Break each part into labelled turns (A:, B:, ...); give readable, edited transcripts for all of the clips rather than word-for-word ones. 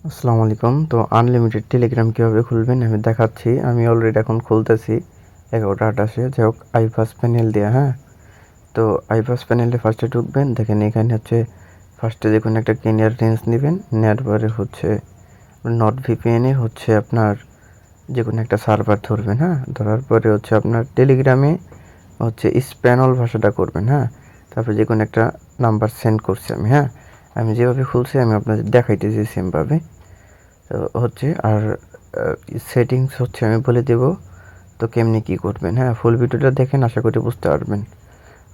A: আসসালামু আলাইকুম। তো আনলিমিটেড টেলিগ্রাম কীভাবে খুলবেন আমি দেখাচ্ছি। আমি অলরেডি এখন খুলতেছি 11:28-এ। যাই হোক আইপাস প্যানেল দিয়ে, হ্যাঁ। তো আইপাস প্যানেলে ফার্স্টে ঢুকবেন। দেখেন এখানে হচ্ছে ফার্স্টে দেখুন একটা কেনিয়ার রেঞ্জ নেবেন। নেওয়ার পরে হচ্ছে নট ভিপিএনে হচ্ছে আপনার যে কোনো একটা সার্ভার ধরবেন, হ্যাঁ। ধরার পরে হচ্ছে আপনার টেলিগ্রামে হচ্ছে স্প্যানল ভাষাটা করবেন, হ্যাঁ। তারপরে যে কোনো একটা নাম্বার সেন্ড করছি আমি, হ্যাঁ। আমি যেভাবে খুলছি আমি আপনাদের দেখাইতেছি সেমভাবে। তো হচ্ছে আর সেটিংস হচ্ছে আমি বলে দেব। তো কেমনি কী করবেন, হ্যাঁ। ফুল ভিডিওটা দেখেন, আশা করি বুঝতে পারবেন।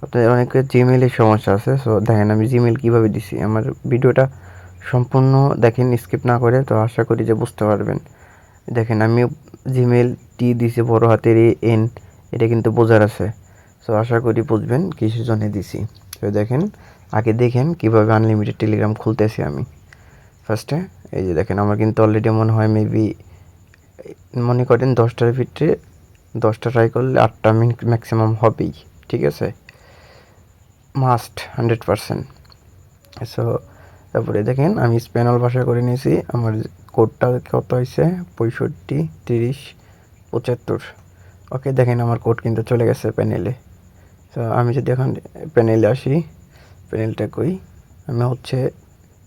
A: আপনাদের অনেকের জিমেইলের সমস্যা আছে, সো দেখেন আমি জিমেইল কীভাবে দিছি। আমার ভিডিওটা সম্পূর্ণ দেখেন, স্কিপ না করে। তো আশা করি যে বুঝতে পারবেন। দেখেন আমি জিমেইল টি দিছি বড় হাতের এন, এটা কিন্তু বোঝার আছে। সো আশা করি বুঝবেন কিসের জন্য দিছি। তো দেখেন আগে দেখেন কীভাবে আনলিমিটেড টেলিগ্রাম খুলতেছি আমি। ফার্স্টে এই যে দেখেন আমার কিন্তু অলরেডি মনে হয় মেবি মনে করেন 10টার ভিতরে 10টা ট্রাই করলে 8টা মিনিট ম্যাক্সিমাম হবেই, ঠিক আছে। মাস্ট 100%। সো তারপরে দেখেন আমি স্প্যানল ভাষা করে নিয়েছি। আমার কোডটা কত হয়েছে 65 30 75। ওকে, দেখেন আমার কোড কিন্তু চলে গেছে প্যানেলে। তো আমি যদি এখন প্যানেলে আসি, প্যানেলটা কই, আমি হচ্ছে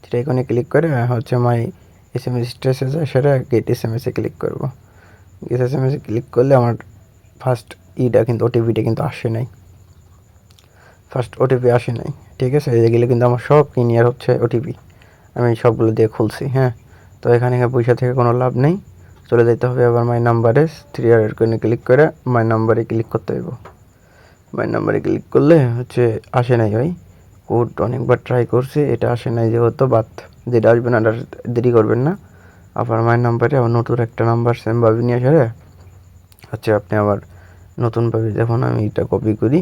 A: থ্রি আইকনে ক্লিক করে হচ্ছে মাই SMS স্ট্রেসে যায়, সেটা গেট SMS এ ক্লিক করব। গেট SMS এ ক্লিক করলে আমার ফার্স্ট কিন্তু ওটিপিটা কিন্তু আসে নাই। ফার্স্ট ওটিপি আসে নাই, ঠিক আছে। এগুলো কিন্তু আমার সব ক্লিয়ার হচ্ছে ওটিপি, আমি সবগুলো দিয়ে খুলছি, হ্যাঁ। তো এখানে পয়সা থেকে কোনো লাভ নেই, চলে যেতে হবে আবার মাই নাম্বারে। থ্রি আইকনে ক্লিক করে মাই নাম্বারে ক্লিক করতে হইব। মাই নাম্বারে ক্লিক করলে হচ্ছে আসে নাই ভাই কোড, অনেকবার ট্রাই করছি, এটা আসে নাই যেহেতু বাদ। যেটা আসবে না দেরি করবেন না, আবার মাই নাম্বারে আবার নতুন একটা নাম্বার সেমভাবে নিয়ে আসে হচ্ছে আপনি আবার নতুনভাবে। যখন আমি এটা কপি করি,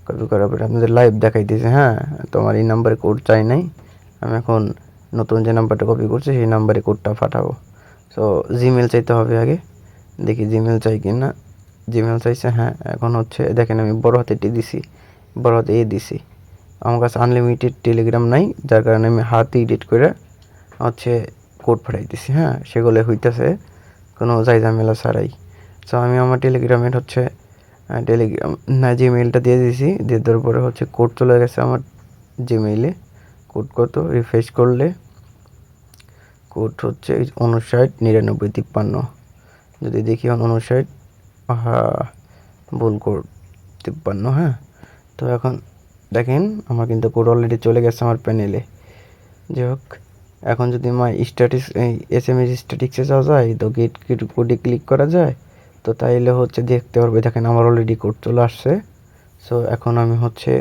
A: কপি করার পরে আপনাদের লাইভ দেখাইতেছে, হ্যাঁ। তো আমার এই নাম্বারে কোড চাই নাই, আমি এখন নতুন যে নাম্বারটা কপি করছি সেই নাম্বারে কোডটা পাঠাবো। সো জিমেল চাইতে হবে আগে, দেখি জিমেল চাই কি না। জিমেল চাইছে, হ্যাঁ। এখন হচ্ছে দেখেন আমি বড় হাতে টি দিছি, বড় হাতে দিছি। আমার কাছে আনলিমিটেড টেলিগ্রাম নাই, যার কারণে আমি হাতে এডিট করে হচ্ছে কোড পাঠাই দিছি, হ্যাঁ। সেগুলো হইতেছে কোনো ঝামেলা ছাড়াই। সো আমি আমার টেলিগ্রামের হচ্ছে টেলিগ্রাম না জিমেইলটা দিয়ে দিয়েছি, দিয়ে দেওয়ার পরে হচ্ছে কোড চলে গেছে আমার জিমেইলে। কোড কত রিফ্রেশ করলে কোড হচ্ছে 59 99 53। যদি দেখি 59, হ্যাঁ ভুল কোড 53, হ্যাঁ। তো এখন দেখেন আমার কিন্তু কোড অলরেডি চলে গেছে আমার প্যানেলে। যাই হোক, এখন যদি আমার স্ট্যাটিক্স SMS স্ট্যাটিক্সে যাওয়া যায়, তো গেট কোডে ক্লিক করা যায়, তো তাইলে হচ্ছে দেখতে পারবে। দেখেন আমার অলরেডি কোড চলে আসছে। সো এখন আমি হচ্ছে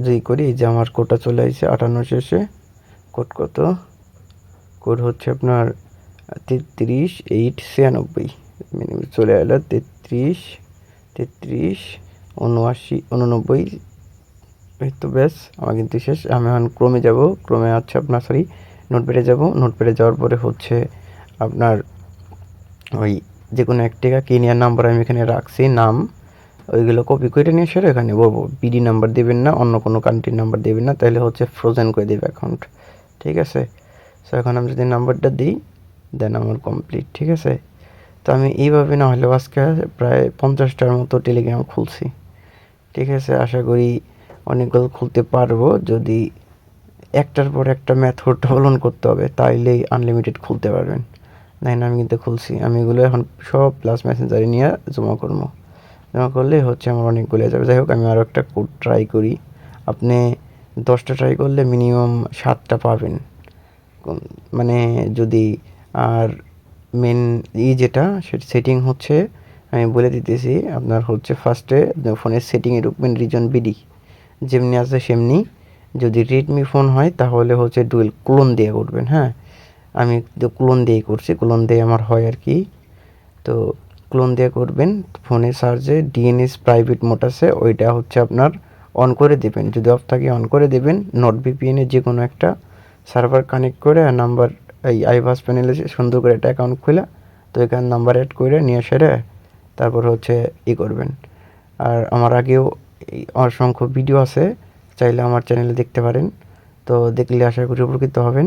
A: যেই করি যে আমার কোডটা চলে আসছে 58 শেষে। কোড কত, কোড হচ্ছে আপনার 33 8 96 চলে এলো। 33 33 79 89। এই তো ব্যাস, আমার কিন্তু শেষ। আমি এখন ক্রমে যাব, ক্রমে আছে আপনার নোটপ্যাডে যাব। নোটপ্যাডে যাওয়ার পরে হচ্ছে আপনার ওই যে কোনো একটা কেনিয়ার নাম্বার আমি এখানে রাখছি নাম, ওইগুলো কপি করে নিয়ে এসে এখানে বলবো বিডি নাম্বার দেবেন না, অন্য কোনো কান্ট্রির নাম্বার দেবেন না, তাহলে হচ্ছে ফ্রোজেন করে দেবে অ্যাকাউন্ট, ঠিক আছে। সো এখন আমি যদি নাম্বারটা দিই, দেন আমার কমপ্লিট, ঠিক আছে। তো আমি এইভাবে না হলেও আজকে প্রায় 50টার মতো টেলিগ্রাম খুলছি, ঠিক আছে। আশা করি অনেকগুলো খুলতে পারবো, যদি একটার পর একটা মেথড অবলম্বন করতে হবে, তাইলেই আনলিমিটেড খুলতে পারবেন। দেখেন আমি কিন্তু খুলছি, আমি এগুলো এখন সব প্লাস মেসেঞ্জারে নিয়ে জমা করবো। জমা করলে হচ্ছে আমার অনেকগুলো যাবে। যাই হোক আমি আরও একটা কোড ট্রাই করি। আপনি 10টা ট্রাই করলে মিনিমাম 7টা পাবেন, মানে যদি। আর মেন যেটা সেটিং হচ্ছে আমি বলে দিতেছি আপনার হচ্ছে ফার্স্টে ফোনের সেটিংয়ে ঢুকবেন, রিজন বিডি যেমনি আছে সেমনি। যদি রেডমি ফোন হয় তাহলে হচ্ছে ডুয়েল ক্লোন দিয়ে করবেন, হ্যাঁ। আমি তো ক্লোন দিয়েই করছি, ক্লোন দিয়ে আমার হয় আর কি। তো ক্লোন দিয়ে করবেন, ফোনে সার্চে ডিএনএস প্রাইভেট মোড আছে, ওইটা হচ্ছে আপনার অন করে দেবেন। যদি অফ থাকে অন করে দেবেন। নট ভিপিএনে যে কোনো একটা সার্ভার কানেক্ট করে আর নাম্বার এই আইভাস প্যানেলে সুন্দর করে একটা অ্যাকাউন্ট খুলে, তো এখানে নাম্বার অ্যাড করে নিয়ে সেরে তারপর হচ্ছে করবেন। আর আমার আগেও অসংখ্য ভিডিও আছে, চাইলে আমার চ্যানেলে দেখতে পারেন। তো দেখলে আশা করি উপকৃত হবেন।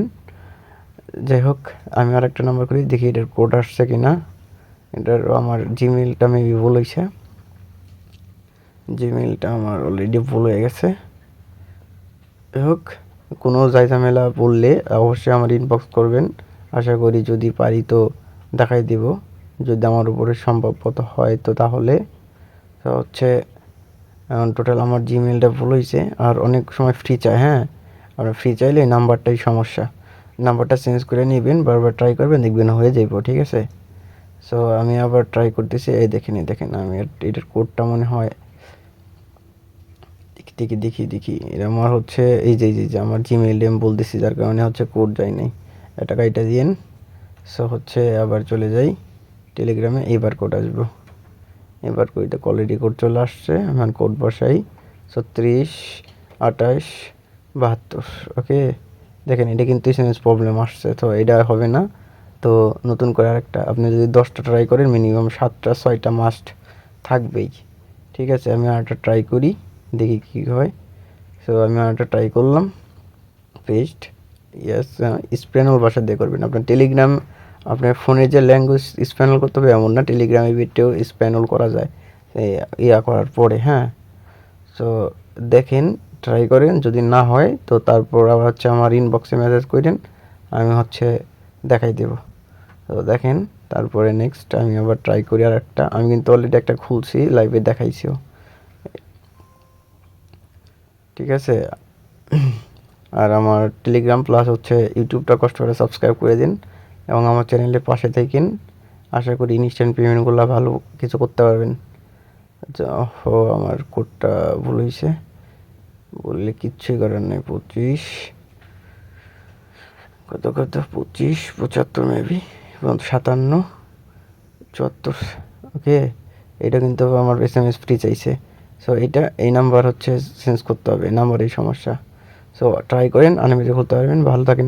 A: যাই হোক, আমি আরেকটা নাম্বার করি, দেখি এটার কোড আসছে কি না। এটার আমার জিমেইলটা মেবি ভুল হয়েছে, জিমেইলটা আমার অলরেডি ভুল হয়ে গেছে। যাই হোক, কোনো ঝামেলা পড়লে অবশ্যই আমার ইনবক্স করবেন। আশা করি যদি পারি তো দেখাই দিব, যদি আমার উপরে সম্ভবত হয় তো তাহলে। তো হচ্ছে এখন টোটাল আমার জিমেইলটা ভুল হয়েছে, আর অনেক সময় ফ্রি চায়। হ্যাঁ, আপনার ফ্রি চাইলে এই নাম্বারটাই সমস্যা, নাম্বারটা চেঞ্জ করে নেবেন, বারবার ট্রাই করবেন, দেখবেন হয়ে যাইব, ঠিক আছে। সো আমি আবার ট্রাই করতেছি, এই দেখেন আমি এটার কোডটা মনে হয় দেখি এটা আমার হচ্ছে এই যে আমার জিমেইল আমি বলতেছি, যার কারণে হচ্ছে কোড যায় নাই। এটা কাইটা দিয়েন। সো হচ্ছে আবার চলে যাই টেলিগ্রামে, এবার কোড আসবো, এবার কোডটা অলরেডি কোড চলে আসছে। আমার কোড বসাই 36 28 72। ওকে, দেখেন এটা কিন্তু এসএমএস প্রবলেম আসছে, তো এটা হবে না। তো নতুন করে আরেকটা, আপনি যদি 10টা ট্রাই করেন মিনিমাম 7টা 6টা মাস্ট থাকবেই, ঠিক আছে। আমি আরেকটা ট্রাই করি, দেখি কী হয়। সো আমি আরেকটা ট্রাই করলাম, পেস্ট, ইয়েস। স্প্যানল ভাষা দিয়ে করবেন আপনার টেলিগ্রাম, আপনার ফোনে যে ল্যাঙ্গুয়েজ স্প্যানল করতে হবে এমন না, টেলিগ্রামে ভিডিও স্প্যানল করা যায় ইয়া করার পরে। হ্যাঁ, সো দেখেন, ট্রাই করেন, যদি না হয় তো তারপর আবার হচ্ছে আমার ইনবক্সে মেসেজ করেন, আমি হচ্ছে দেখাই দেব। তো দেখেন, তারপরে নেক্সট আমি আবার ট্রাই করি আর একটা, আমি কিন্তু অলরেডি একটা খুলছি, লাইভে দেখাইছিও, ঠিক আছে। আর আমার টেলিগ্রাম প্লাস হচ্ছে ইউটিউবটা কষ্ট করে সাবস্ক্রাইব করে দিন এবং আমার চ্যানেলের পাশে থাকেন। আশা করি ইনস্ট্যান্ট পেমেন্টগুলো ভালো কিছু করতে পারবেন। আচ্ছা, ও আমার কোডটা ভুল হয়েছে, বললে কিচ্ছুই করার নেই। 25 কত 25 75 মেবি এবং 57 74। ওকে, এটা কিন্তু আমার এসএমএস ফ্রি চাইছে। সো এটা এই নাম্বার হচ্ছে চেঞ্জ করতে হবে, নাম্বারেই সমস্যা। সো ট্রাই করেন, আনলিমিটেড করতে পারবেন। ভালো থাকেন।